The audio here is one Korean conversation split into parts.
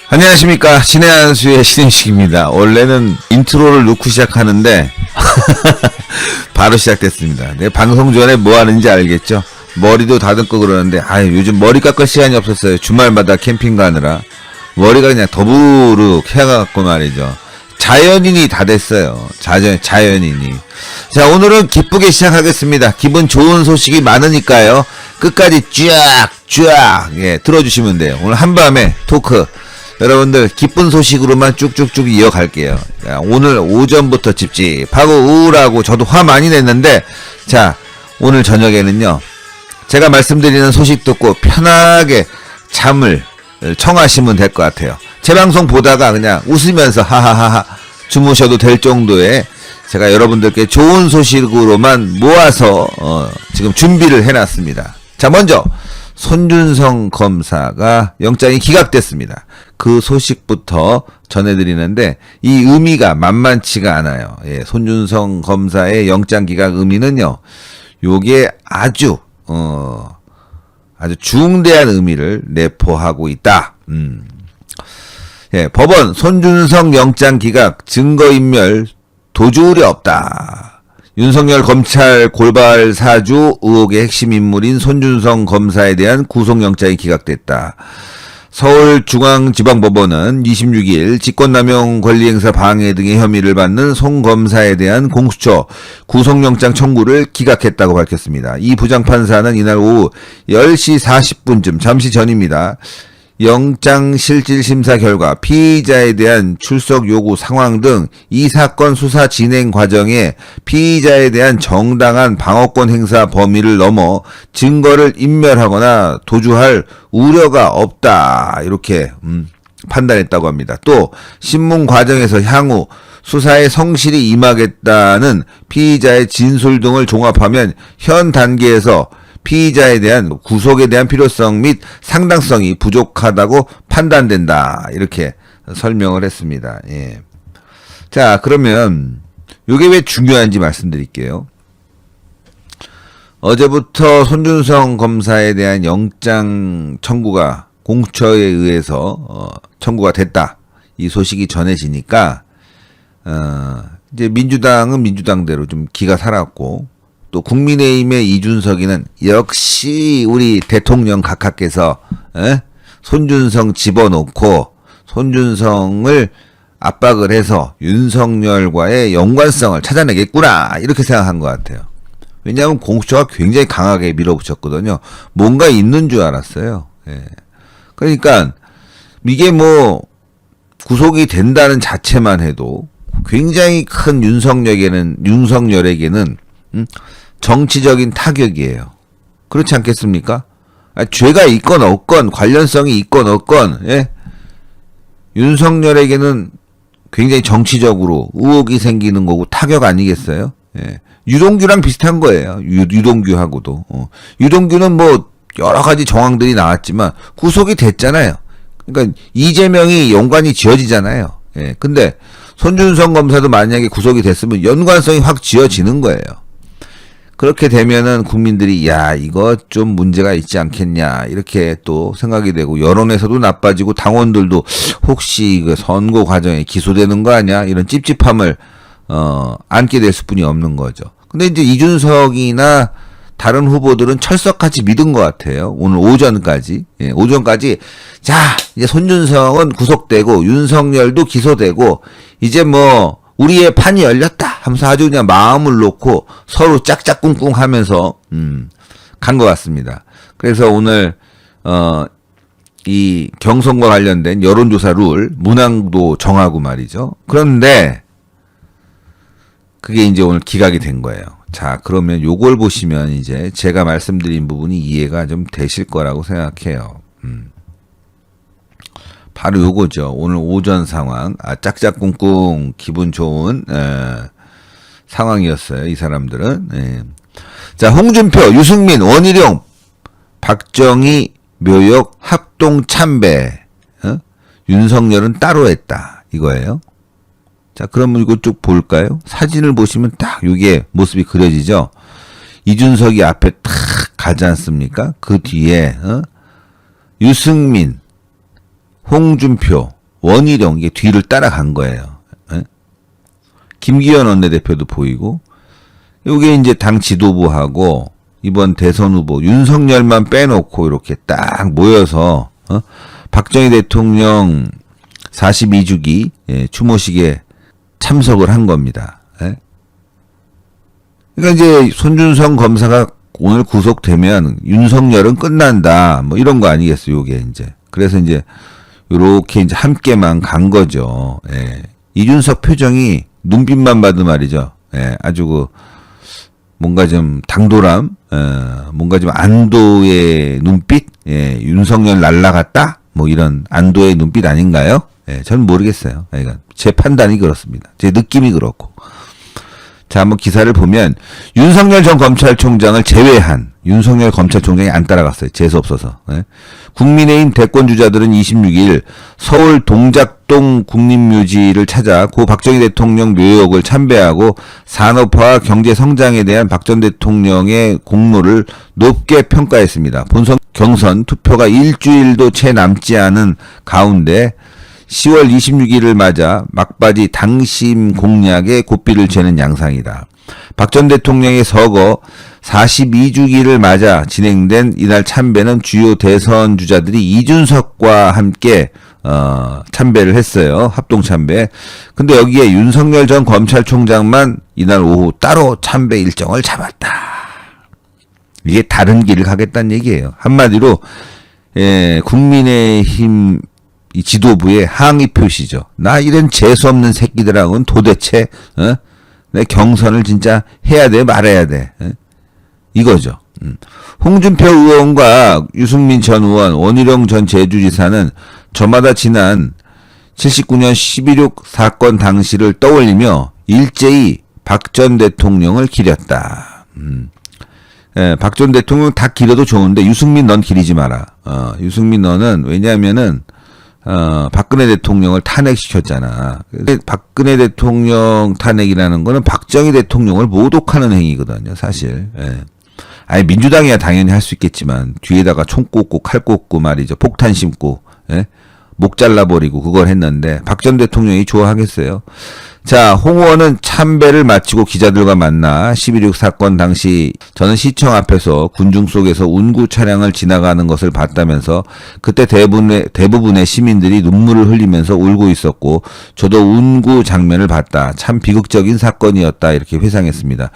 안녕하십니까. 신의 한수의 신인식입니다. 원래는 인트로를 놓고 시작하는데 바로 시작됐습니다. 내 방송 전에 뭐 하는지 알겠죠? 머리도 다듬고 그러는데 요즘 머리 깎을 시간이 없었어요. 주말마다 캠핑 가느라 머리가 그냥 더부룩해갖고 말이죠. 자연인이 다 됐어요. 자연인이. 자, 오늘은 기쁘게 시작하겠습니다. 기분 좋은 소식이 많으니까요. 끝까지 쫙 들어주시면 돼요. 오늘 한밤에 토크 여러분들 기쁜 소식으로만 쭉쭉쭉 이어갈게요. 자, 오늘 오전부터 찝찝하고 우울하고 저도 화 많이 냈는데, 자, 오늘 저녁에는요, 제가 말씀드리는 소식 듣고 편하게 잠을 청하시면 될 것 같아요. 제 방송 보다가 그냥 웃으면서 하하하하 주무셔도 될 정도의 제가 여러분들께 좋은 소식으로만 모아서 지금 준비를 해놨습니다. 자, 먼저 손준성 검사가 영장이 기각됐습니다. 그 소식부터 전해드리는데 이 의미가 만만치가 않아요. 예, 손준성 검사의 영장 기각 의미는요, 요게 아주 중대한 의미를 내포하고 있다. 예, 법원 손준성 영장 기각 증거인멸 도주 우려 없다. 윤석열 검찰 골발 사주 의혹의 핵심 인물인 손준성 검사에 대한 구속영장이 기각됐다. 서울중앙지방법원은 26일 직권남용 권리행사 방해 등의 혐의를 받는 송 검사에 대한 공수처 구속영장 청구를 기각했다고 밝혔습니다. 이 부장판사는 이날 오후 10시 40분쯤 잠시 전입니다. 영장실질심사 결과 피의자에 대한 출석 요구 상황 등 이 사건 수사 진행 과정에 피의자에 대한 정당한 방어권 행사 범위를 넘어 증거를 인멸하거나 도주할 우려가 없다, 이렇게 판단했다고 합니다. 또 신문 과정에서 향후 수사에 성실히 임하겠다는 피의자의 진술 등을 종합하면 현 단계에서 피의자에 대한 구속에 대한 필요성 및 상당성이 부족하다고 판단된다, 이렇게 설명을 했습니다. 예. 자, 그러면 이게 왜 중요한지 말씀드릴게요. 어제부터 손준성 검사에 대한 영장 청구가 공수처에 의해서 청구가 됐다, 이 소식이 전해지니까 이제 민주당은 민주당대로 좀 기가 살았고, 또 국민의힘의 이준석이는 역시 우리 대통령 각하께서 손준성 집어넣고 손준성을 압박을 해서 윤석열과의 연관성을 찾아내겠구나, 이렇게 생각한 것 같아요. 왜냐하면 공수처가 굉장히 강하게 밀어붙였거든요. 뭔가 있는 줄 알았어요. 예. 그러니까 이게 뭐 구속이 된다는 자체만 해도 굉장히 큰 윤석열에게는 정치적인 타격이에요. 그렇지 않겠습니까? 죄가 있건 없건 관련성이 있건 없건, 예? 윤석열에게는 굉장히 정치적으로 의혹이 생기는 거고 타격 아니겠어요? 예. 유동규랑 비슷한 거예요. 유동규하고도. 유동규는 뭐 여러 가지 정황들이 나왔지만 구속이 됐잖아요. 그러니까 이재명이 연관이 지어지잖아요. 예. 근데 손준성 검사도 만약에 구속이 됐으면 연관성이 확 지어지는 거예요. 그렇게 되면은 국민들이 이거 좀 문제가 있지 않겠냐, 이렇게 또 생각이 되고, 여론에서도 나빠지고 당원들도 혹시 그 선거 과정에 기소되는 거 아니야, 이런 찝찝함을 안게 될 수뿐이 없는 거죠. 근데 이제 이준석이나 다른 후보들은 철석같이 믿은 것 같아요. 오늘 오전까지. 예, 오전까지. 자, 이제 손준성은 구속되고, 윤석열도 기소되고, 이제 뭐, 우리의 판이 열렸다 하면서 아주 그냥 마음을 놓고 서로 짝짝꿍꿍 하면서, 간 것 같습니다. 그래서 오늘, 이 경선과 관련된 여론조사 룰, 문항도 정하고 말이죠. 그런데, 그게 이제 오늘 기각이 된 거예요. 자, 그러면 요걸 보시면 이제 제가 말씀드린 부분이 이해가 좀 되실 거라고 생각해요. 바로 요거죠. 오늘 오전 상황. 짝짝꿍꿍 기분 좋은 상황이었어요, 이 사람들은. 예. 자, 홍준표, 유승민, 원희룡, 박정희, 묘역 합동 참배. 윤석열은 따로 했다, 이거예요. 자, 그러면 이거 쭉 볼까요? 사진을 보시면 딱 이게 모습이 그려지죠. 이준석이 앞에 탁 가지 않습니까? 그 뒤에 유승민, 홍준표, 원희룡 이게 뒤를 따라간 거예요. 예? 김기현 원내대표도 보이고 요게 이제 당 지도부하고 이번 대선 후보 윤석열만 빼놓고 이렇게 딱 모여서 박정희 대통령 42주기 추모식에 참석을 한 겁니다. 예? 그러니까 이제 손준성 검사가 오늘 구속되면 윤석열은 끝난다. 뭐 이런 거 아니겠어요, 요게 이제. 그래서 이제 요렇게 이제 함께만 간 거죠. 예. 이준석 표정이 눈빛만 봐도 말이죠. 예. 아주 뭔가 좀 당돌함, 뭔가 좀 안도의 눈빛, 예. 윤석열 날라갔다? 뭐 이런 안도의 눈빛 아닌가요? 예. 저는 모르겠어요. 그러니까 제 판단이 그렇습니다. 제 느낌이 그렇고. 자, 한번 기사를 보면 윤석열 전 검찰총장을 제외한 윤석열 검찰총장이 안 따라갔어요. 재수 없어서. 예. 국민의힘 대권주자들은 26일 서울 동작동 국립묘지를 찾아 고 박정희 대통령 묘역을 참배하고 산업화와 경제 성장에 대한 박 전 대통령의 공로를 높게 평가했습니다. 본선 경선 투표가 일주일도 채 남지 않은 가운데 10월 26일을 맞아 막바지 당심 공략에 고삐를 죄는 양상이다. 박 전 대통령의 서거 42주기를 맞아 진행된 이날 참배는 주요 대선 주자들이 이준석과 함께 참배를 했어요. 합동 참배. 근데 여기에 윤석열 전 검찰총장만 이날 오후 따로 참배 일정을 잡았다. 이게 다른 길을 가겠다는 얘기예요. 한마디로 국민의힘 이 지도부의 항의 표시죠. 나 이런 재수없는 새끼들하고는 도대체 내 경선을 진짜 해야 돼 말아야 돼. 이거죠. 홍준표 의원과 유승민 전 의원, 원희룡 전 제주지사는 저마다 지난 79년 12.6 사건 당시를 떠올리며 일제히 박 전 대통령을 기렸다. 박 전 대통령 다 기려도 좋은데 유승민 넌 기리지 마라. 유승민 너는 왜냐하면은 박근혜 대통령을 탄핵시켰잖아. 박근혜 대통령 탄핵이라는 거는 박정희 대통령을 모독하는 행위거든요, 사실. 예. 아니, 민주당이야 당연히 할 수 있겠지만, 뒤에다가 총 꽂고, 칼 꽂고 말이죠. 폭탄 심고, 예? 목 잘라버리고 그걸 했는데, 박 전 대통령이 좋아하겠어요. 자, 홍 의원은 참배를 마치고 기자들과 만나 12.6 사건 당시 저는 시청 앞에서 군중 속에서 운구 차량을 지나가는 것을 봤다면서 그때 대부분의 시민들이 눈물을 흘리면서 울고 있었고 저도 운구 장면을 봤다. 참 비극적인 사건이었다. 이렇게 회상했습니다.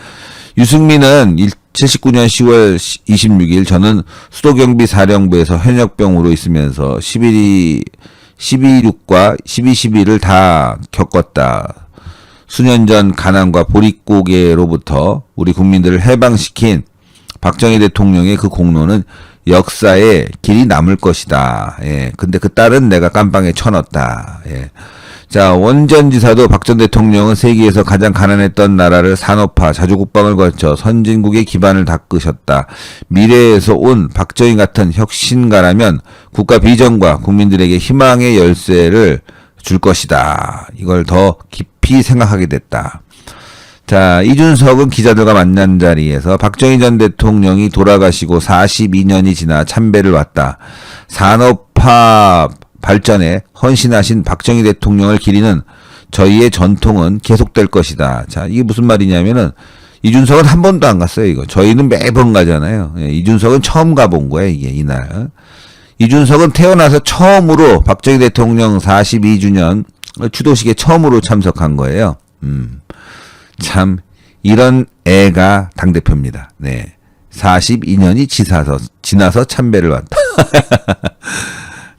유승민은 79년 10월 26일 저는 수도경비사령부에서 현역병으로 있으면서 12.6과 12.12를 다 겪었다. 수년 전 가난과 보릿고개로부터 우리 국민들을 해방시킨 박정희 대통령의 그 공로는 역사에 길이 남을 것이다. 예. 근데 그 딸은 내가 깜빵에 쳐넣었다. 예. 자, 원전지사도 박 전 대통령은 세계에서 가장 가난했던 나라를 산업화, 자주국방을 거쳐 선진국의 기반을 닦으셨다. 미래에서 온 박정희 같은 혁신가라면 국가 비전과 국민들에게 희망의 열쇠를 줄 것이다. 이걸 더 깊이 생각하게 됐다. 자, 이준석은 기자들과 만난 자리에서 박정희 전 대통령이 돌아가시고 42년이 지나 참배를 왔다. 산업화 발전에 헌신하신 박정희 대통령을 기리는 저희의 전통은 계속될 것이다. 자, 이게 무슨 말이냐면은 이준석은 한 번도 안 갔어요, 이거. 저희는 매번 가잖아요. 이준석은 처음 가본 거예요, 이게 이날. 이준석은 태어나서 처음으로 박정희 대통령 42주년 추도식에 처음으로 참석한 거예요. 참 이런 애가 당대표입니다. 네. 42년이 지나서 참배를 왔다.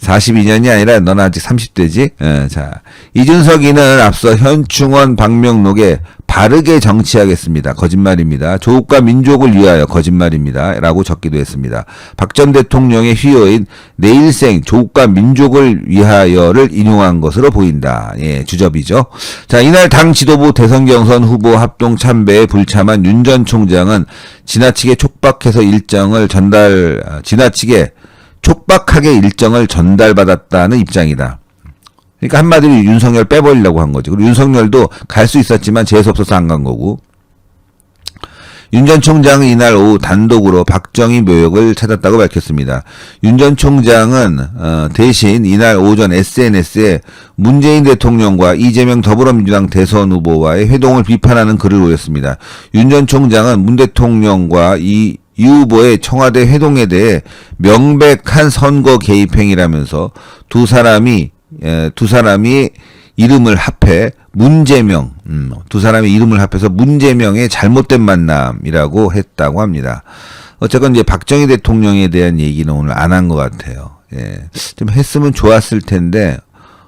42년이 아니라 넌 아직 30대지? 자, 이준석이는 앞서 현충원 방명록에 바르게 정치하겠습니다. 거짓말입니다. 조국과 민족을 위하여 거짓말입니다. 라고 적기도 했습니다. 박 전 대통령의 휘어인 내 일생 조국과 민족을 위하여를 인용한 것으로 보인다. 예, 주접이죠. 자, 이날 당 지도부 대선 경선 후보 합동 참배에 불참한 윤 전 총장은 지나치게 촉박하게 일정을 전달받았다는 입장이다. 그러니까 한마디로 윤석열 빼버리려고 한 거지. 그리고 윤석열도 갈 수 있었지만 재수 없어서 안 간 거고. 윤 전 총장은 이날 오후 단독으로 박정희 묘역을 찾았다고 밝혔습니다. 윤 전 총장은 대신 이날 오전 SNS에 문재인 대통령과 이재명 더불어민주당 대선 후보와의 회동을 비판하는 글을 올렸습니다. 윤 전 총장은 문 대통령과 이 후보의 청와대 회동에 대해 명백한 선거 개입 행위라면서 두 사람이 이름을 합해 문재명, 두 사람의 이름을 합해서 문재명의 잘못된 만남이라고 했다고 합니다. 어쨌건 이제 박정희 대통령에 대한 얘기는 오늘 안 한 것 같아요. 예. 좀 했으면 좋았을 텐데,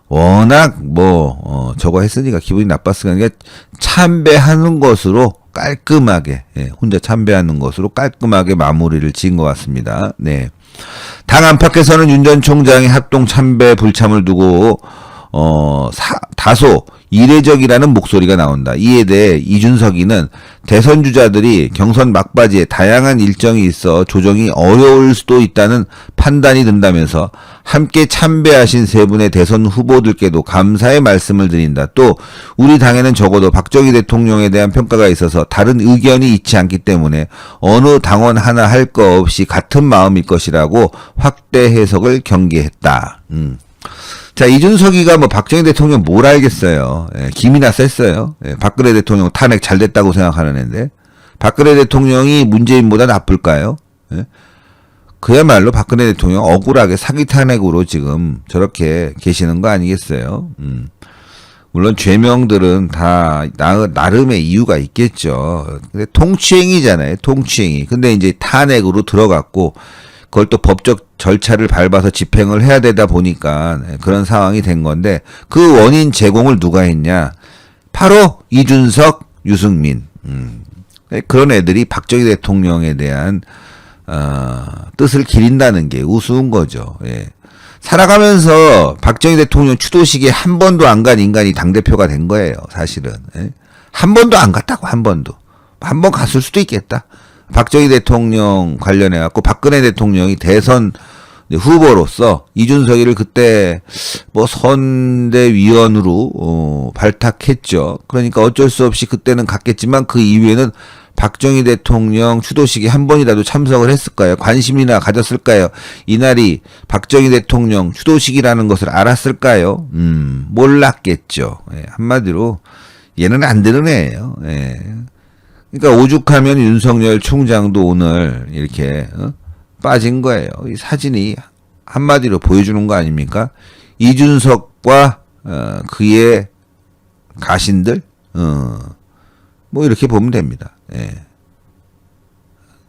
워낙 저거 했으니까 기분이 나빴으니까 참배하는 것으로 깔끔하게, 예, 혼자 참배하는 것으로 깔끔하게 마무리를 지은 것 같습니다. 네. 당 안팎에서는 윤 전 총장의 합동 참배 불참을 두고 다소 이례적이라는 목소리가 나온다. 이에 대해 이준석이는 대선 주자들이 경선 막바지에 다양한 일정이 있어 조정이 어려울 수도 있다는 판단이 든다면서 함께 참배하신 세 분의 대선 후보들께도 감사의 말씀을 드린다. 또 우리 당에는 적어도 박정희 대통령에 대한 평가가 있어서 다른 의견이 있지 않기 때문에 어느 당원 하나 할 거 없이 같은 마음일 것이라고 확대 해석을 경계했다. 자, 이준석이가 박정희 대통령 뭘 알겠어요. 예, 김이나 셌어요. 예, 박근혜 대통령 탄핵 잘 됐다고 생각하는 애인데, 박근혜 대통령이 문재인보다 나쁠까요? 예? 그야말로 박근혜 대통령 억울하게 사기 탄핵으로 지금 저렇게 계시는 거 아니겠어요? 물론 죄명들은 다 나름의 이유가 있겠죠. 근데 통치행위잖아요. 통치행위. 근데 이제 탄핵으로 들어갔고, 그걸 또 법적 절차를 밟아서 집행을 해야 되다 보니까 그런 상황이 된 건데, 그 원인 제공을 누가 했냐? 바로 이준석, 유승민. 그런 애들이 박정희 대통령에 대한 뜻을 기린다는 게 우스운 거죠. 예. 살아가면서 박정희 대통령 추도식에 한 번도 안 간 인간이 당대표가 된 거예요, 사실은. 예. 한 번도 안 갔다고, 한 번도. 한 번 갔을 수도 있겠다. 박정희 대통령 관련해갖고 박근혜 대통령이 대선 후보로서 이준석이를 그때 선대위원으로 발탁했죠. 그러니까 어쩔 수 없이 그때는 갔겠지만 그 이후에는 박정희 대통령 추도식에 한 번이라도 참석을 했을까요? 관심이나 가졌을까요? 이날이 박정희 대통령 추도식이라는 것을 알았을까요? 몰랐겠죠. 예, 한마디로 얘는 안 되는 애예요. 예. 그러니까 오죽하면 윤석열 총장도 오늘 이렇게 빠진 거예요. 이 사진이 한마디로 보여주는 거 아닙니까? 이준석과 그의 가신들 이렇게 보면 됩니다. 예.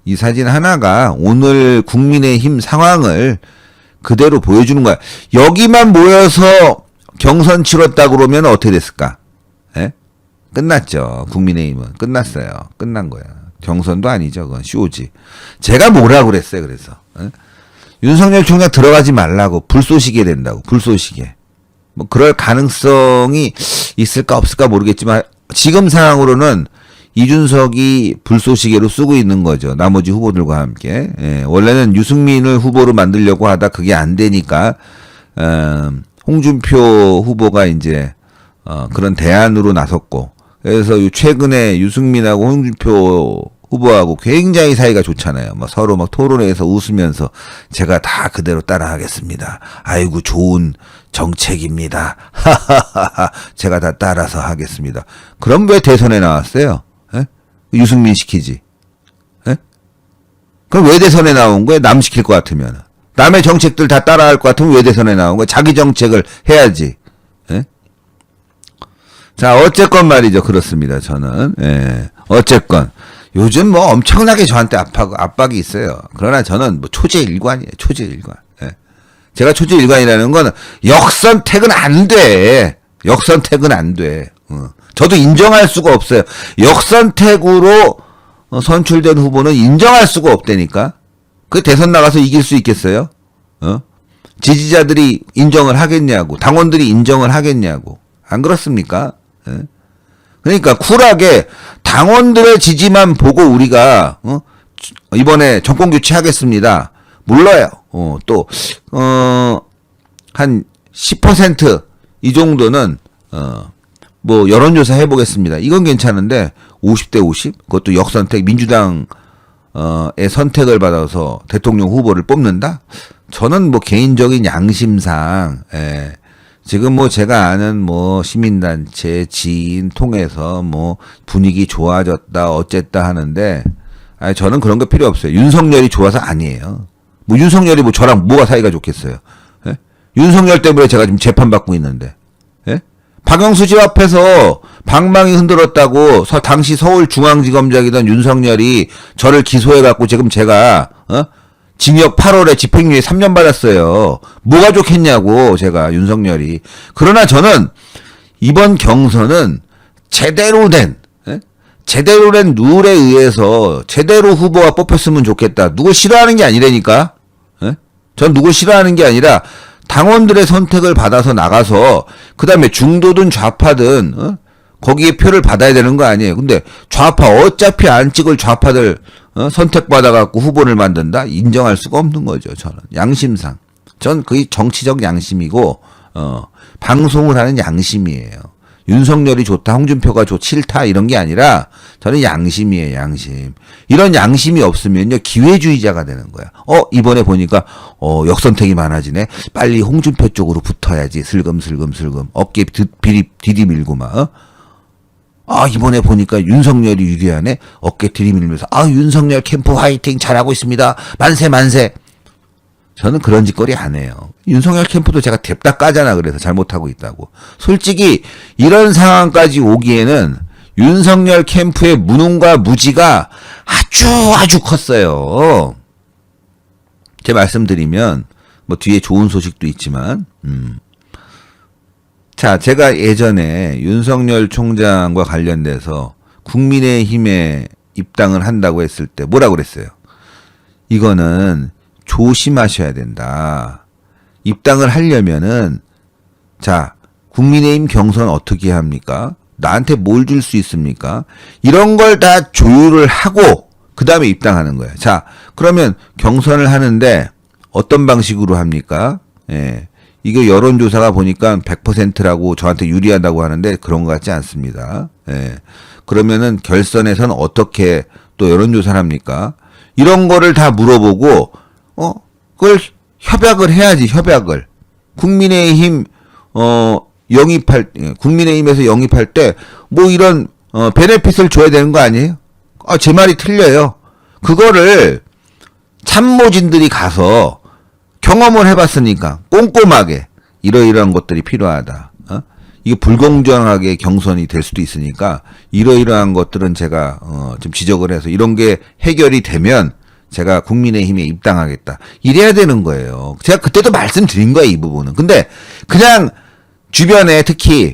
이 사진 하나가 오늘 국민의힘 상황을 그대로 보여주는 거야. 여기만 모여서 경선 치렀다 그러면 어떻게 됐을까? 예? 끝났죠. 국민의힘은 끝났어요. 끝난 거야. 경선도 아니죠. 그건 쇼지. 제가 뭐라고 그랬어요. 그래서 윤석열 총장 들어가지 말라고, 불쏘시개 된다고. 불쏘시개. 그럴 가능성이 있을까 없을까 모르겠지만 지금 상황으로는 이준석이 불쏘시개로 쓰고 있는 거죠. 나머지 후보들과 함께. 예, 원래는 유승민을 후보로 만들려고 하다 그게 안 되니까 홍준표 후보가 이제 그런 대안으로 나섰고, 그래서 최근에 유승민하고 홍준표 후보하고 굉장히 사이가 좋잖아요. 서로 토론회에서 웃으면서 제가 다 그대로 따라하겠습니다. 아이고 좋은 정책입니다. 하하하하. 제가 다 따라서 하겠습니다. 그럼 왜 대선에 나왔어요? 에? 유승민 시키지. 에? 그럼 왜 대선에 나온 거예요? 남 시킬 것 같으면. 남의 정책들 다 따라할 것 같으면 왜 대선에 나온 거예요? 자기 정책을 해야지. 에? 자, 어쨌건 말이죠. 그렇습니다. 저는. 예. 어쨌건. 요즘 엄청나게 저한테 압박이 있어요. 그러나 저는 초재일관이에요. 초재일관. 예. 제가 초재일관이라는 건 역선택은 안 돼. 역선택은 안 돼. 저도 인정할 수가 없어요. 역선택으로 선출된 후보는 인정할 수가 없다니까. 그 대선 나가서 이길 수 있겠어요? 지지자들이 인정을 하겠냐고. 당원들이 인정을 하겠냐고. 안 그렇습니까? 예? 그러니까 쿨하게 당원들의 지지만 보고 우리가 이번에 정권 교체하겠습니다. 몰라요. 한 10% 이 정도는 뭐 여론조사 해보겠습니다. 이건 괜찮은데 50대 50? 그것도 역선택 민주당의 선택을 받아서 대통령 후보를 뽑는다? 저는 뭐 개인적인 양심상 지금 뭐 제가 아는 뭐 시민단체 지인 통해서 뭐 분위기 좋아졌다 어쨌다 하는데 저는 그런 거 필요 없어요. 윤석열이 좋아서 아니에요. 뭐 윤석열이 뭐 저랑 뭐가 사이가 좋겠어요. 예? 윤석열 때문에 제가 지금 재판받고 있는데. 예? 박영수 집 앞에서 방망이 흔들었다고 당시 서울중앙지검장이던 윤석열이 저를 기소해갖고 지금 제가 징역 8월에 집행유예 3년 받았어요. 뭐가 좋겠냐고 제가 윤석열이. 그러나 저는 이번 경선은 제대로 된 룰에 의해서 제대로 후보가 뽑혔으면 좋겠다. 누굴 싫어하는 게 아니라니까. 전 누굴 싫어하는 게 아니라 당원들의 선택을 받아서 나가서 그다음에 중도든 좌파든 거기에 표를 받아야 되는 거 아니에요. 근데 좌파 어차피 안 찍을 좌파들 선택받아갖고 후보를 만든다? 인정할 수가 없는 거죠. 저는 양심상. 전 그게 정치적 양심이고 방송을 하는 양심이에요. 윤석열이 좋다, 홍준표가 싫다 이런 게 아니라 저는 양심이에요. 양심. 이런 양심이 없으면요 기회주의자가 되는 거야. 이번에 보니까 역선택이 많아지네. 빨리 홍준표 쪽으로 붙어야지. 슬금슬금 어깨 디디밀고 막. 이번에 보니까 윤석열이 유리하네. 어깨 들이밀면서 윤석열 캠프 화이팅 잘하고 있습니다. 만세. 저는 그런 짓거리 안 해요. 윤석열 캠프도 제가 냅다 까잖아. 그래서 잘못하고 있다고. 솔직히 이런 상황까지 오기에는 윤석열 캠프의 무능과 무지가 아주 컸어요. 제 말씀드리면 뭐 뒤에 좋은 소식도 있지만 자, 제가 예전에 윤석열 총장과 관련돼서 국민의힘에 입당을 한다고 했을 때 뭐라고 그랬어요? 이거는 조심하셔야 된다. 입당을 하려면은 자, 국민의힘 경선 어떻게 합니까? 나한테 뭘 줄 수 있습니까? 이런 걸 다 조율을 하고 그 다음에 입당하는 거예요. 자, 그러면 경선을 하는데 어떤 방식으로 합니까? 이거 여론조사가 보니까 100%라고 저한테 유리하다고 하는데 그런 것 같지 않습니다. 그러면은 결선에서는 어떻게 또 여론조사를 합니까? 이런 거를 다 물어보고 그걸 협약을 해야지. 협약을 국민의힘 국민의힘에서 영입할 때 뭐 이런 베네핏을 줘야 되는 거 아니에요? 제 말이 틀려요. 그거를 참모진들이 가서 경험을 해봤으니까 꼼꼼하게 이러이러한 것들이 필요하다. 이게 불공정하게 경선이 될 수도 있으니까 이러이러한 것들은 제가 좀 지적을 해서 이런 게 해결이 되면 제가 국민의힘에 입당하겠다. 이래야 되는 거예요. 제가 그때도 말씀드린 거예요, 이 부분은. 근데 그냥 주변에 특히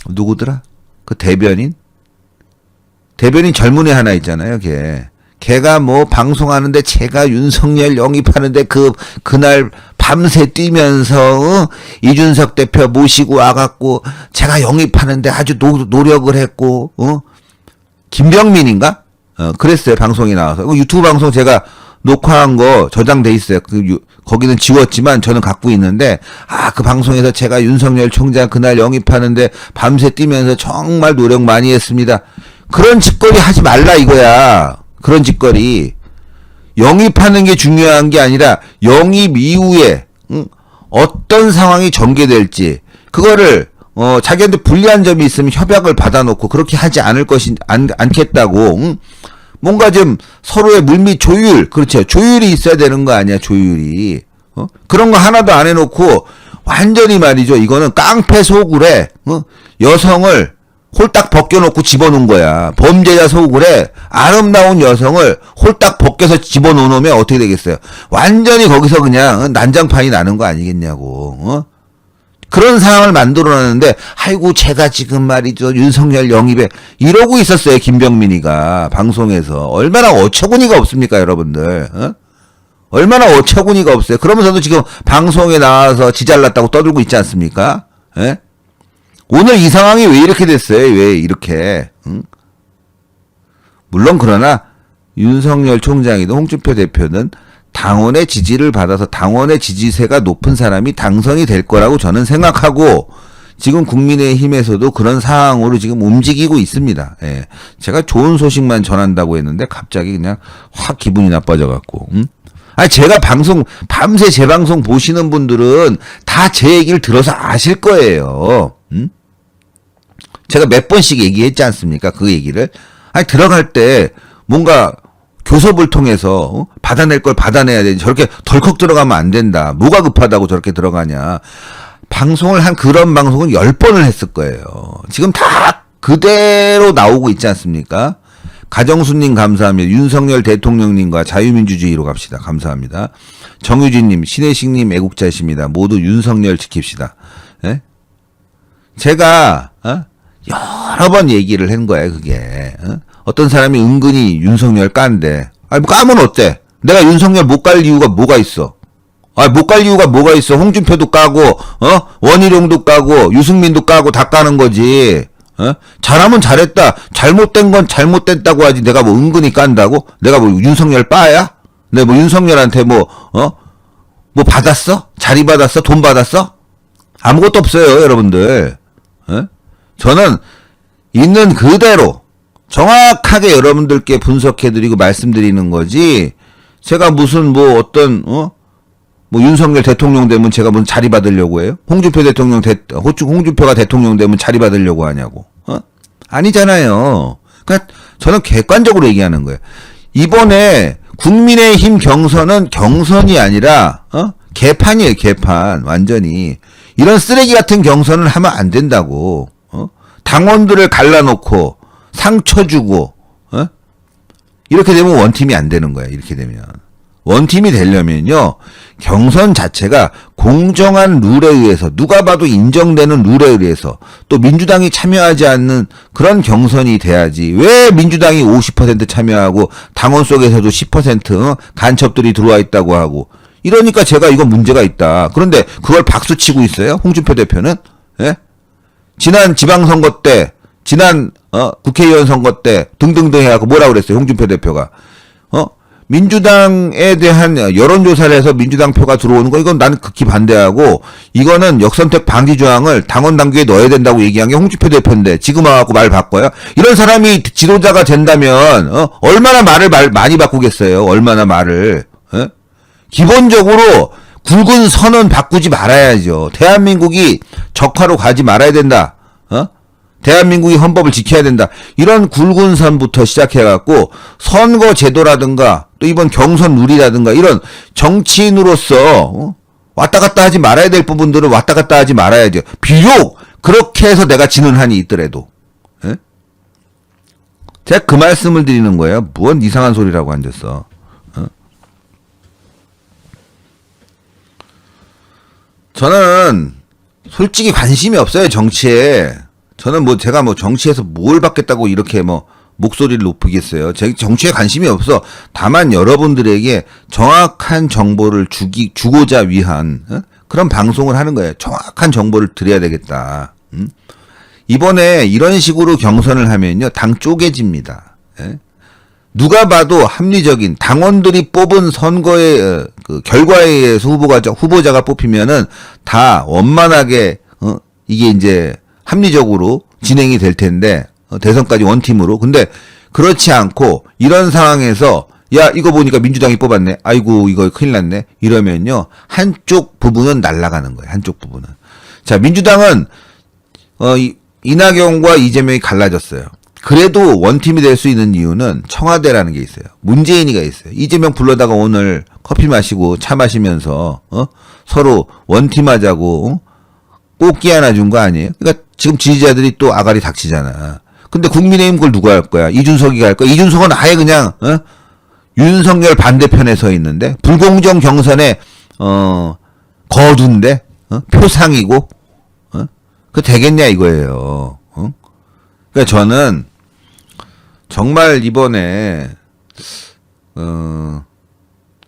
누구더라? 그 대변인 젊은 애 하나 있잖아요, 걔가 뭐 방송하는데 제가 윤석열 영입하는데 그날 밤새 뛰면서 이준석 대표 모시고 와갖고 제가 영입하는데 아주 노력을 했고 김병민인가? 그랬어요. 방송에 나와서. 유튜브 방송 제가 녹화한 거 저장돼 있어요. 거기는 지웠지만 저는 갖고 있는데 그 방송에서 제가 윤석열 총장 그날 영입하는데 밤새 뛰면서 정말 노력 많이 했습니다. 그런 짓거리 하지 말라 이거야. 그런 짓거리. 영입하는 게 중요한 게 아니라 영입 이후에 어떤 상황이 전개될지 그거를 자기한테 불리한 점이 있으면 협약을 받아놓고 그렇게 하지 않겠다고 뭔가 좀 서로의 물밑 조율, 그렇죠. 조율이 있어야 되는 거 아니야, 조율이. 그런 거 하나도 안 해놓고 완전히 말이죠. 이거는 깡패 소굴에 여성을 홀딱 벗겨놓고 집어넣은 거야. 범죄자 소굴에 아름다운 여성을 홀딱 벗겨서 집어넣으면 어떻게 되겠어요? 완전히 거기서 그냥 난장판이 나는 거 아니겠냐고. 그런 상황을 만들어놨는데 아이고 제가 지금 말이죠 윤석열 영입에 이러고 있었어요. 김병민이가 방송에서. 얼마나 어처구니가 없습니까 여러분들. 얼마나 어처구니가 없어요. 그러면서도 지금 방송에 나와서 지잘났다고 떠들고 있지 않습니까? 오늘 이 상황이 왜 이렇게 됐어요? 왜 이렇게? 물론 그러나 윤석열 총장이든 홍준표 대표는 당원의 지지를 받아서 당원의 지지세가 높은 사람이 당선이 될 거라고 저는 생각하고 지금 국민의힘에서도 그런 상황으로 지금 움직이고 있습니다. 예. 제가 좋은 소식만 전한다고 했는데 갑자기 그냥 확 기분이 나빠져갖고. 아니 제가 방송 밤새 제 방송 보시는 분들은 다 제 얘기를 들어서 아실 거예요. 제가 몇 번씩 얘기했지 않습니까? 그 얘기를. 아니 들어갈 때 뭔가 교섭을 통해서 받아낼 걸 받아내야 되지. 저렇게 덜컥 들어가면 안 된다. 뭐가 급하다고 저렇게 들어가냐. 방송을 한 그런 방송은 10번을 했을 거예요. 지금 다 그대로 나오고 있지 않습니까? 가정수님 감사합니다. 윤석열 대통령님과 자유민주주의로 갑시다. 감사합니다. 정유진님, 신혜식님 애국자이십니다. 모두 윤석열 지킵시다. 예? 제가 여러 번 얘기를 한 거예요. 그게 어떤 사람이 은근히 윤석열 깐데, 아니 뭐 까면 어때? 내가 윤석열 못 갈 이유가 뭐가 있어? 못 갈 이유가 뭐가 있어? 홍준표도 까고, 원희룡도 까고, 유승민도 까고 다 까는 거지. 잘하면 잘했다. 잘못된 건 잘못됐다고 하지. 내가 뭐 은근히 깐다고? 내가 뭐 윤석열 빠야? 내가 뭐 윤석열한테 뭐 받았어? 자리 받았어? 돈 받았어? 아무것도 없어요, 여러분들. 저는 있는 그대로 정확하게 여러분들께 분석해드리고 말씀드리는 거지. 제가 무슨 뭐 어떤, 뭐 윤석열 대통령 되면 제가 무슨 자리 받으려고 해요? 홍준표가 대통령 되면 자리 받으려고 하냐고. 아니잖아요. 그러니까 저는 객관적으로 얘기하는 거예요. 이번에 국민의힘 경선은 경선이 아니라 개판이에요, 개판. 완전히. 이런 쓰레기 같은 경선을 하면 안 된다고. 당원들을 갈라놓고 상처 주고 이렇게 되면 원팀이 안 되는 거예요. 이렇게 되면. 원팀이 되려면요, 경선 자체가 공정한 룰에 의해서, 누가 봐도 인정되는 룰에 의해서, 또 민주당이 참여하지 않는 그런 경선이 돼야지. 왜 민주당이 50% 참여하고 당원 속에서도 10% 간첩들이 들어와 있다고 하고, 이러니까 제가 이거 문제가 있다. 그런데 그걸 박수치고 있어요, 홍준표 대표는. 예? 지난 지방선거 때, 지난 국회의원 선거 때 등등등 해갖고 뭐라 그랬어요, 홍준표 대표가. 민주당에 대한 여론조사를 해서 민주당 표가 들어오는 거, 이건 나는 극히 반대하고, 이거는 역선택 방지 조항을 당원 당규에 넣어야 된다고 얘기한 게 홍준표 대표인데, 지금 와갖고 말 바꿔요? 이런 사람이 지도자가 된다면, 얼마나 말을 많이 바꾸겠어요? 얼마나 말을. 기본적으로 굵은 선은 바꾸지 말아야죠. 대한민국이 적화로 가지 말아야 된다. 대한민국이 헌법을 지켜야 된다. 이런 굵은 선부터 시작해갖고 선거 제도라든가 또 이번 경선 룰이라든가 이런 정치인으로서 왔다 갔다 하지 말아야 될 부분들은 왔다 갔다 하지 말아야죠. 비록 그렇게 해서 내가 지는 한이 있더라도. 예? 제가 그 말씀을 드리는 거예요. 뭔 이상한 소리라고 앉았어. 저는 솔직히 관심이 없어요, 정치에. 저는 뭐 제가 뭐 정치에서 뭘 받겠다고 이렇게 뭐 목소리를 높이겠어요. 제 정치에 관심이 없어. 다만 여러분들에게 정확한 정보를 주고자 위한 그런 방송을 하는 거예요. 정확한 정보를 드려야 되겠다. 이번에 이런 식으로 경선을 하면요, 당 쪼개집니다. 예? 누가 봐도 합리적인 당원들이 뽑은 선거의 그 결과에 의해서 후보자가 뽑히면은 다 원만하게 이게 이제 합리적으로 진행이 될 텐데, 대선까지 원팀으로. 근데 그렇지 않고 이런 상황에서 야, 이거 보니까 민주당이 뽑았네. 아이고, 이거 큰일 났네. 이러면요, 한쪽 부분은 날아가는 거예요. 한쪽 부분은. 자, 민주당은 이낙연과 이재명이 갈라졌어요. 그래도 원팀이 될 수 있는 이유는 청와대라는 게 있어요. 문재인이가 있어요. 이재명 불러다가 오늘 커피 마시고 차 마시면서 서로 원팀하자고 꽃게 하나 준 거 아니에요? 그러니까 지금 지지자들이 또 아가리 닥치잖아. 근데 국민의힘 그걸 누가 할 거야? 이준석이가 할 거야? 이준석은 아예 그냥 윤석열 반대편에 서 있는데, 불공정 경선에 거둔데 표상이고 그 되겠냐 이거예요. 그러니까 저는 정말 이번에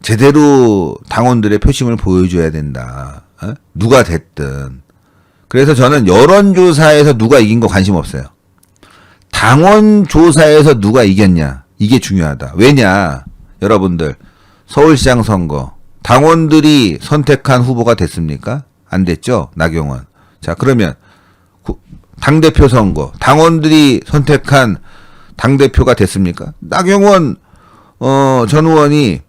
제대로 당원들의 표심을 보여줘야 된다. 누가 됐든. 그래서 저는 여론조사에서 누가 이긴 거 관심 없어요. 당원조사에서 누가 이겼냐, 이게 중요하다. 왜냐, 여러분들, 서울시장 선거 당원들이 선택한 후보가 됐습니까? 안 됐죠, 나경원. 자, 그러면 당대표 선거, 당원들이 선택한 당대표가 됐습니까? 나경원, 전 의원이,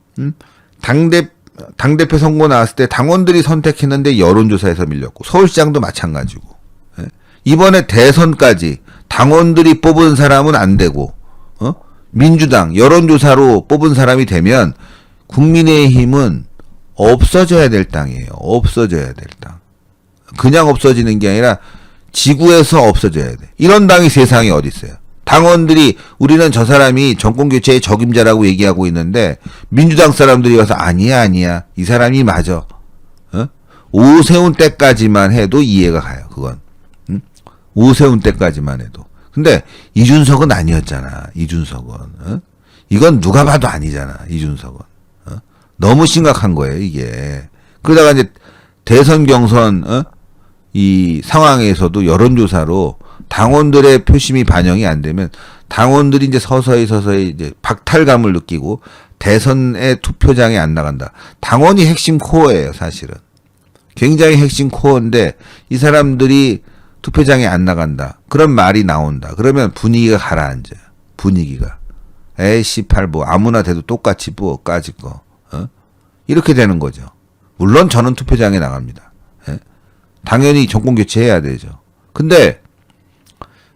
당대표 선거 나왔을 때 당원들이 선택했는데 여론조사에서 밀렸고, 서울시장도 마찬가지고, 예? 이번에 대선까지 당원들이 뽑은 사람은 안 되고, 민주당, 여론조사로 뽑은 사람이 되면, 국민의힘은 없어져야 될 땅이에요. 없어져야 될 땅. 그냥 없어지는 게 아니라, 지구에서 없어져야 돼. 이런 당이 세상에 어디 있어요. 당원들이 우리는 저 사람이 정권교체의 적임자라고 얘기하고 있는데 민주당 사람들이 와서 아니야 이 사람이 맞아. 오세훈 때까지만 해도 이해가 가요. 그건. 오세훈 때까지만 해도. 근데 이준석은 아니었잖아. 이준석은. 이건 누가 봐도 아니잖아. 이준석은. 너무 심각한 거예요. 이게. 그러다가 이제 대선 경선 이 상황에서도 여론조사로 당원들의 표심이 반영이 안 되면 당원들이 이제 서서히 이제 박탈감을 느끼고 대선의 투표장에 안 나간다. 당원이 핵심 코어예요, 사실은. 굉장히 핵심 코어인데 이 사람들이 투표장에 안 나간다. 그런 말이 나온다. 그러면 분위기가 가라앉아요. 분위기가. 에이, 씨팔, 뭐, 아무나 돼도 똑같이 뭐, 까짓 거. 이렇게 되는 거죠. 물론 저는 투표장에 나갑니다. 당연히 정권 교체해야 되죠. 근데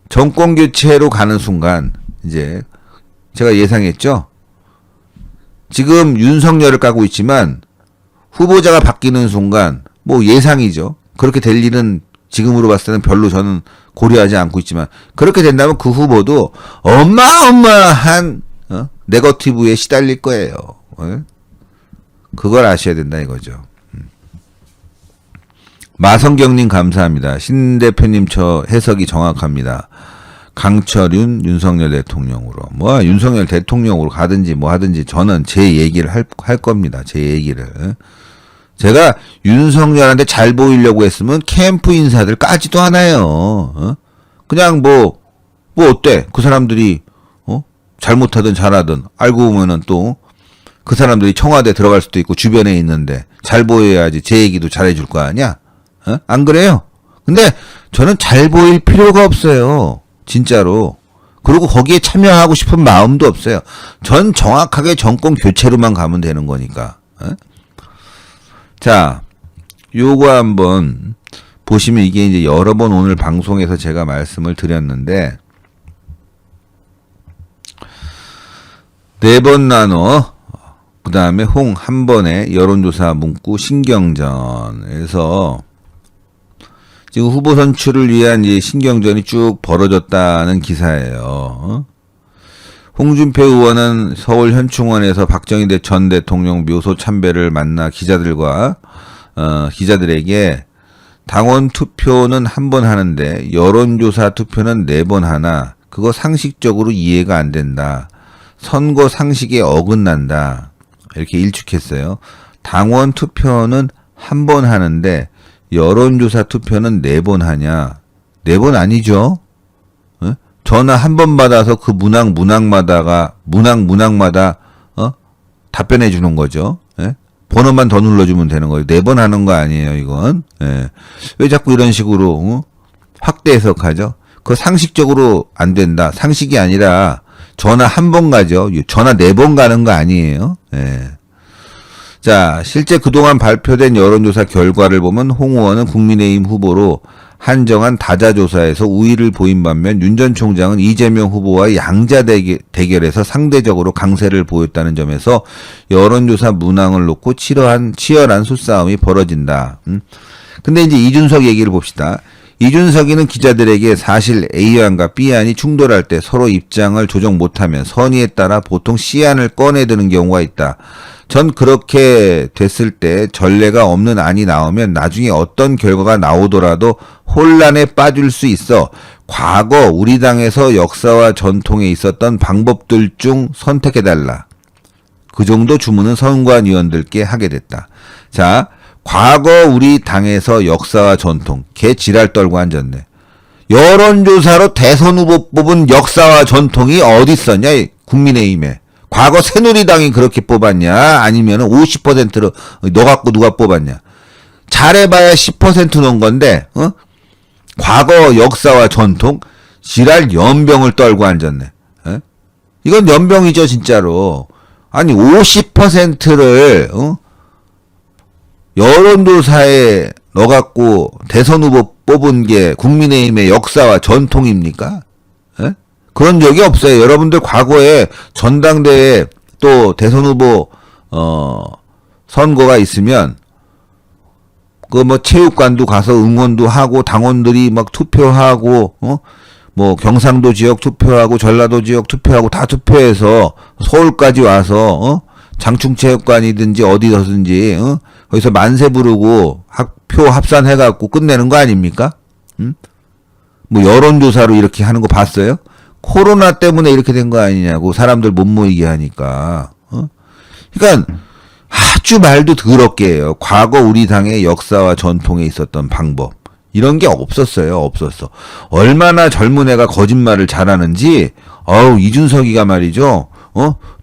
정권 교체로 가는 순간 이제 제가 예상했죠. 지금 윤석열을 까고 있지만 후보자가 바뀌는 순간 뭐 예상이죠. 그렇게 될 일은 지금으로 봤을 때는 별로 저는 고려하지 않고 있지만 그렇게 된다면 그 후보도 어마어마한 네거티브에 시달릴 거예요. 그걸 아셔야 된다 이거죠. 마성경님 감사합니다. 신 대표님 저 해석이 정확합니다. 강철윤 윤석열 대통령으로 뭐 윤석열 대통령으로 가든지 뭐 하든지 저는 제 얘기를 할 겁니다. 제 얘기를. 제가 윤석열한테 잘 보이려고 했으면 캠프 인사들 까지도 않아요. 그냥 뭐 어때? 그 사람들이 잘못하든 잘하든 알고 보면은 또 그 사람들이 청와대 들어갈 수도 있고 주변에 있는데 잘 보여야지 제 얘기도 잘해줄 거 아니야? 안 그래요? 근데 저는 잘 보일 필요가 없어요. 진짜로. 그리고 거기에 참여하고 싶은 마음도 없어요. 전 정확하게 정권 교체로만 가면 되는 거니까. 자, 요거 한번 보시면 이게 이제 여러 번 오늘 방송에서 제가 말씀을 드렸는데 4번 나눠 그 다음에 홍 한 번에 여론조사 문구 신경전에서 지금 후보 선출을 위한 이 신경전이 쭉 벌어졌다는 기사예요. 홍준표 의원은 서울 현충원에서 박정희 전 대통령 묘소 참배를 만나 기자들에게 당원 투표는 한 번 하는데 여론조사 투표는 4번 하나 그거 상식적으로 이해가 안 된다. 선거 상식에 어긋난다. 이렇게 일축했어요. 당원 투표는 한 번 하는데 여론조사 투표는 4번 하냐? 4번 아니죠? 전화 한 번 받아서 그 문항마다 답변해 주는 거죠. 번호만 더 눌러주면 되는 거예요. 4번 하는 거 아니에요, 이건. 왜 자꾸 이런 식으로 확대 해석하죠? 그거 상식적으로 안 된다. 상식이 아니라 전화 한 번 가죠. 전화 4번 가는 거 아니에요. 자, 실제 그동안 발표된 여론조사 결과를 보면 홍 의원은 국민의힘 후보로 한정한 다자조사에서 우위를 보인 반면 윤 전 총장은 이재명 후보와의 양자 대결에서 상대적으로 강세를 보였다는 점에서 여론조사 문항을 놓고 치열한 수싸움이 벌어진다. 근데 이제 이준석 얘기를 봅시다. 이준석이는 기자들에게 사실 A안과 B안이 충돌할 때 서로 입장을 조정 못하면 선의에 따라 보통 C안을 꺼내드는 경우가 있다. 전 그렇게 됐을 때 전례가 없는 안이 나오면 나중에 어떤 결과가 나오더라도 혼란에 빠질 수 있어 과거 우리 당에서 역사와 전통에 있었던 방법들 중 선택해달라. 그 정도 주문은 선관위원들께 하게 됐다. 자, 과거 우리 당에서 역사와 전통, 개 지랄 떨고 앉았네. 여론조사로 대선 후보 뽑은 역사와 전통이 어디 있었냐, 국민의힘에. 과거 새누리당이 그렇게 뽑았냐, 아니면 50%로 너 갖고 누가 뽑았냐. 잘해봐야 10% 넣은 건데, 과거 역사와 전통, 지랄 연병을 떨고 앉았네. 에? 이건 연병이죠, 진짜로. 아니, 50%를, 여론조사에 넣어갖고 대선 후보 뽑은 게 국민의힘의 역사와 전통입니까? 에? 그런 적이 없어요. 여러분들 과거에 전당대회 또 대선 후보, 선거가 있으면, 그 뭐 체육관도 가서 응원도 하고 당원들이 막 투표하고 뭐 경상도 지역 투표하고 전라도 지역 투표하고 다 투표해서 서울까지 와서 장충체육관이든지 어디서든지 거기서 만세 부르고 표 합산해 갖고 끝내는 거 아닙니까? 뭐 여론조사로 이렇게 하는 거 봤어요? 코로나 때문에 이렇게 된 거 아니냐고 사람들 못 모이게 하니까. 그러니까 아주 말도 더럽게 해요. 과거 우리 당의 역사와 전통에 있었던 방법. 이런 게 없었어요. 없었어. 얼마나 젊은 애가 거짓말을 잘하는지, 이준석이가 말이죠.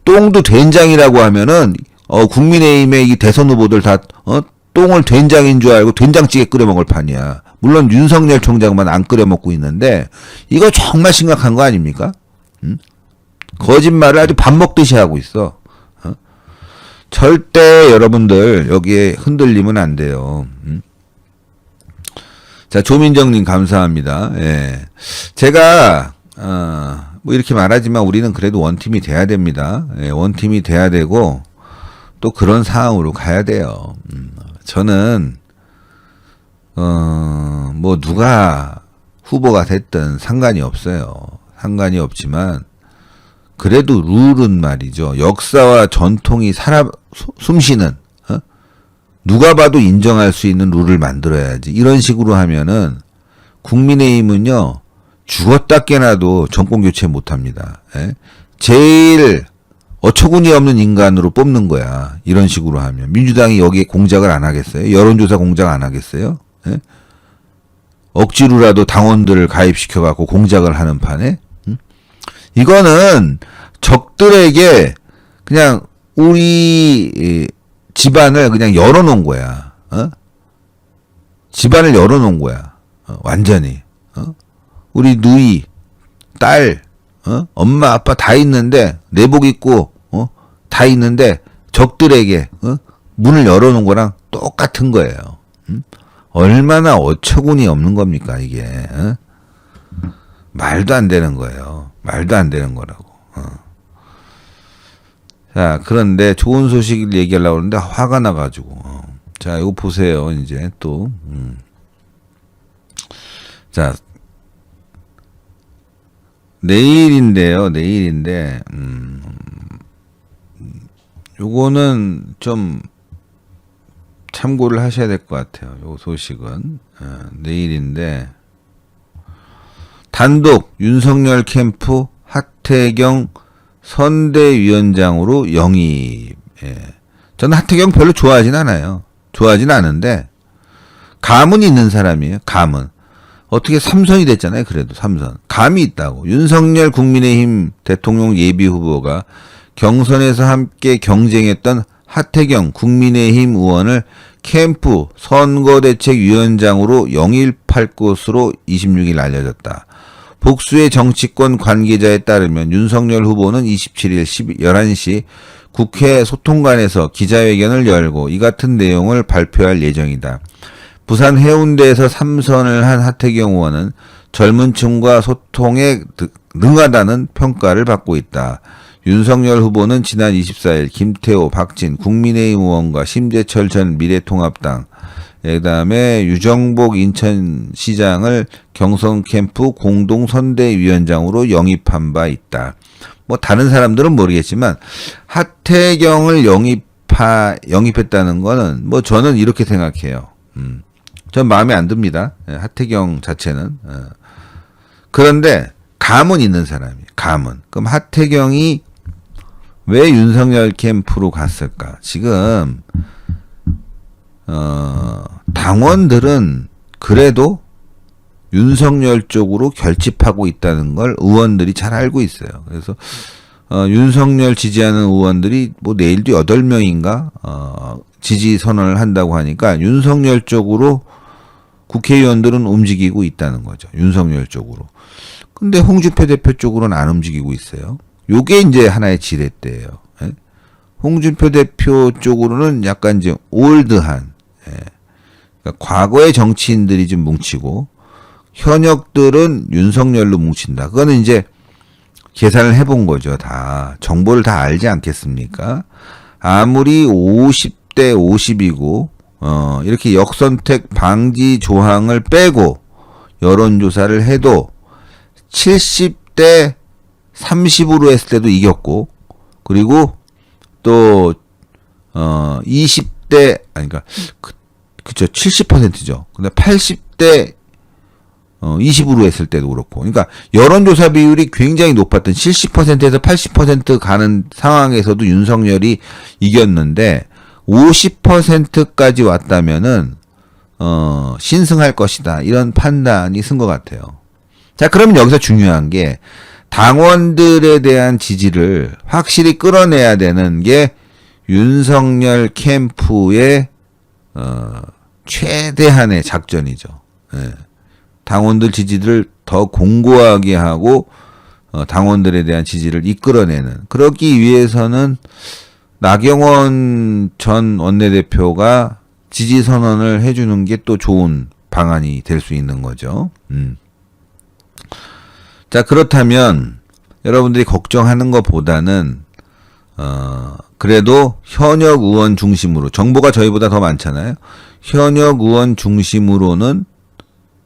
똥도 된장이라고 하면은, 국민의힘의 이 대선 후보들 다, 똥을 된장인 줄 알고 된장찌개 끓여 먹을 판이야. 물론 윤석열 총장만 안 끓여 먹고 있는데, 이거 정말 심각한 거 아닙니까? 거짓말을 아주 밥 먹듯이 하고 있어. 절대 여러분들 여기에 흔들리면 안 돼요. 자, 조민정님 감사합니다. 예. 제가 뭐 이렇게 말하지만 우리는 그래도 원팀이 돼야 됩니다. 예, 원팀이 돼야 되고 또 그런 상황으로 가야 돼요. 저는 뭐 누가 후보가 됐든 상관이 없어요. 상관이 없지만 그래도 룰은 말이죠. 역사와 전통이 숨쉬는, 누가 봐도 인정할 수 있는 룰을 만들어야지. 이런 식으로 하면은, 국민의힘은요, 죽었다 깨나도 정권교체 못 합니다. 예? 제일 어처구니 없는 인간으로 뽑는 거야. 이런 식으로 하면. 민주당이 여기에 공작을 안 하겠어요? 여론조사 공작 안 하겠어요? 예? 억지로라도 당원들을 가입시켜갖고 공작을 하는 판에? 이거는 적들에게 그냥 우리 집안을 그냥 열어놓은 거야. 집안을 열어놓은 거야. 완전히. 우리 누이, 딸, 엄마, 아빠 다 있는데 내복 입고 다 있는데 적들에게 문을 열어놓은 거랑 똑같은 거예요. 얼마나 어처구니 없는 겁니까 이게. 말도 안 되는 거예요. 말도 안 되는 거라고. 자, 그런데 좋은 소식을 얘기하려고 하는데 화가 나가지고. 자, 이거 보세요. 이제 또. 자, 내일인데요. 내일인데, 요거는 좀 참고를 하셔야 될 것 같아요. 요 소식은. 내일인데, 단독 윤석열 캠프 하태경 선대위원장으로 영입. 예. 저는 하태경 별로 좋아하진 않아요. 좋아하진 않은데 감은 있는 사람이에요. 감은. 어떻게 3선이 됐잖아요. 그래도 3선. 감이 있다고. 윤석열 국민의힘 대통령 예비후보가 경선에서 함께 경쟁했던 하태경 국민의힘 의원을 캠프 선거대책위원장으로 영입할 것으로 26일 알려졌다. 복수의 정치권 관계자에 따르면 윤석열 후보는 27일 11시 국회 소통관에서 기자회견을 열고 이 같은 내용을 발표할 예정이다. 부산 해운대에서 3선을 한 하태경 의원은 젊은 층과 소통에 능하다는 평가를 받고 있다. 윤석열 후보는 지난 24일 김태호, 박진, 국민의힘 의원과 심재철 전 미래통합당, 그다음에 유정복 인천시장을 경선 캠프 공동선대위원장으로 영입한 바 있다. 뭐 다른 사람들은 모르겠지만 하태경을 영입했다는 거는 뭐 저는 이렇게 생각해요. 전 마음에 안 듭니다. 하태경 자체는. 그런데 감은 있는 사람이에요. 감은. 그럼 하태경이 왜 윤석열 캠프로 갔을까? 지금 당원들은 그래도 윤석열 쪽으로 결집하고 있다는 걸 의원들이 잘 알고 있어요. 그래서 윤석열 지지하는 의원들이 뭐 내일도 8명인가 지지 선언을 한다고 하니까 윤석열 쪽으로 국회의원들은 움직이고 있다는 거죠. 윤석열 쪽으로. 근데 홍준표 대표 쪽으로는 안 움직이고 있어요. 요게 이제 하나의 지렛대예요. 예? 홍준표 대표 쪽으로는 약간 이제 올드한, 예. 그러니까 과거의 정치인들이 좀 뭉치고 현역들은 윤석열로 뭉친다. 그거는 이제 계산을 해본 거죠. 다 정보를 다 알지 않겠습니까? 아무리 50대 50이고 이렇게 역선택 방지 조항을 빼고 여론조사를 해도 70대 30으로 했을 때도 이겼고, 그리고 또 20대 아니 그러니까 그쵸 70%죠. 근데 80대 20으로 했을 때도 그렇고. 그러니까 여론조사 비율이 굉장히 높았던 70%에서 80% 가는 상황에서도 윤석열이 이겼는데 50%까지 왔다면은 신승할 것이다. 이런 판단이 쓴 것 같아요. 자, 그러면 여기서 중요한 게 당원들에 대한 지지를 확실히 끌어내야 되는 게 윤석열 캠프의 최대한의 작전이죠. 예. 당원들 지지를 더 공고하게 하고 당원들에 대한 지지를 이끌어내는, 그러기 위해서는 나경원 전 원내대표가 지지 선언을 해주는 게 또 좋은 방안이 될 수 있는 거죠. 자, 그렇다면 여러분들이 걱정하는 것보다는 그래도 현역 의원 중심으로, 정보가 저희보다 더 많잖아요. 현역 의원 중심으로는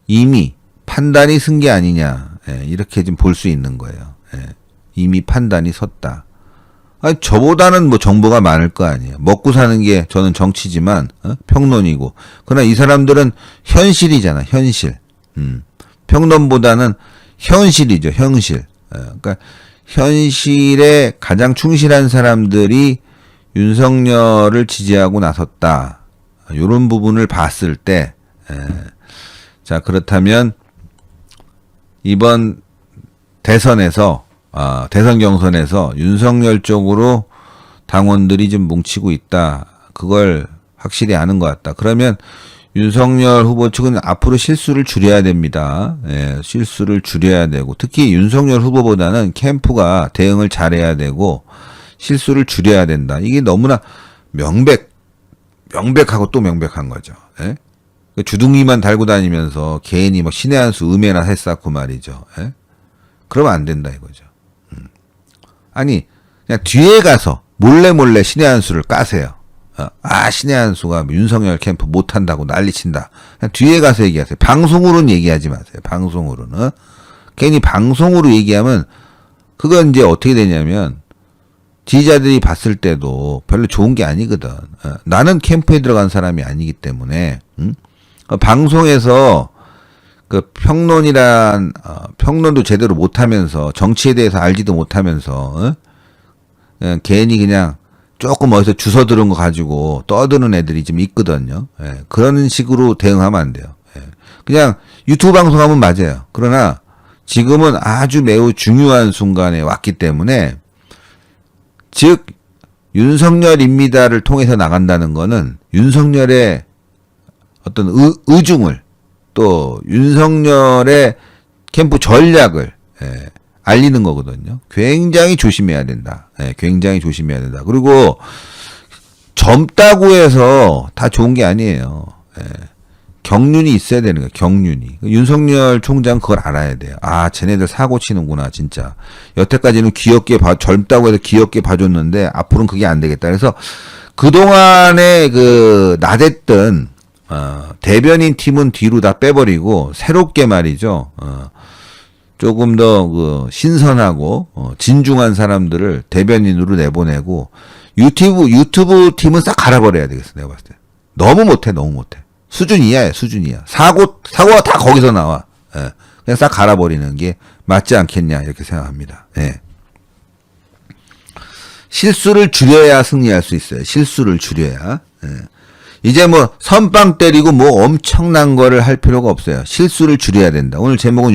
이미 판단이 쓴 게 아니냐, 예, 이렇게 좀 볼 수 있는 거예요. 예, 이미 판단이 섰다. 아니, 저보다는 뭐 정보가 많을 거 아니에요. 먹고 사는 게 저는 정치지만 평론이고, 그러나 이 사람들은 현실이잖아. 현실. 평론보다는 현실이죠. 현실. 예, 그러니까 현실에 가장 충실한 사람들이 윤석열을 지지하고 나섰다. 이런 부분을 봤을 때, 자, 그렇다면 이번 대선에서 대선 경선에서 윤석열 쪽으로 당원들이 좀 뭉치고 있다. 그걸 확실히 아는 것 같다. 그러면 윤석열 후보 측은 앞으로 실수를 줄여야 됩니다. 예, 실수를 줄여야 되고, 특히 윤석열 후보보다는 캠프가 대응을 잘해야 되고 실수를 줄여야 된다. 이게 너무나 명백하고 또 명백한 거죠. 예? 주둥이만 달고 다니면서 괜히 막 신의 한 수 음해나 했었고 말이죠. 예? 그러면 안 된다 이거죠. 아니, 그냥 뒤에 가서 몰래 신의 한 수를 까세요. 신의 한 수가 윤석열 캠프 못한다고 난리친다. 그냥 뒤에 가서 얘기하세요. 방송으로는 얘기하지 마세요. 방송으로는. 괜히 방송으로 얘기하면 그건 이제 어떻게 되냐면 지지자들이 봤을 때도 별로 좋은 게 아니거든. 나는 캠프에 들어간 사람이 아니기 때문에. 방송에서 그 평론도 제대로 못하면서 정치에 대해서 알지도 못하면서 그냥 괜히 그냥 조금 어디서 주워 들은 거 가지고 떠드는 애들이 좀 있거든요. 예, 그런 식으로 대응하면 안 돼요. 예, 그냥 유튜브 방송하면 맞아요. 그러나 지금은 아주 매우 중요한 순간에 왔기 때문에, 즉 윤석열입니다를 통해서 나간다는 거는 윤석열의 어떤 의중을, 또 윤석열의 캠프 전략을 알리는 거거든요. 굉장히 조심해야 된다. 굉장히 조심해야 된다. 그리고 젊다고 해서 다 좋은 게 아니에요. 경륜이 있어야 되는 거예요. 경륜이. 윤석열 총장 그걸 알아야 돼요. 쟤네들 사고 치는구나, 진짜. 여태까지는 젊다고 해서 귀엽게 봐줬는데 앞으로는 그게 안 되겠다. 그래서 그동안에 나댔던 대변인 팀은 뒤로 다 빼버리고 새롭게 말이죠. 조금 더 신선하고 진중한 사람들을 대변인으로 내보내고 유튜브 팀은 싹 갈아버려야 되겠어. 내가 봤을 때 너무 못해. 수준 이하야. 사고가 다 거기서 나와. 그냥 싹 갈아버리는 게 맞지 않겠냐 이렇게 생각합니다. 실수를 줄여야 승리할 수 있어요. 실수를 줄여야. 이제 뭐 선빵 때리고 뭐 엄청난 거를 할 필요가 없어요. 실수를 줄여야 된다. 오늘 제목은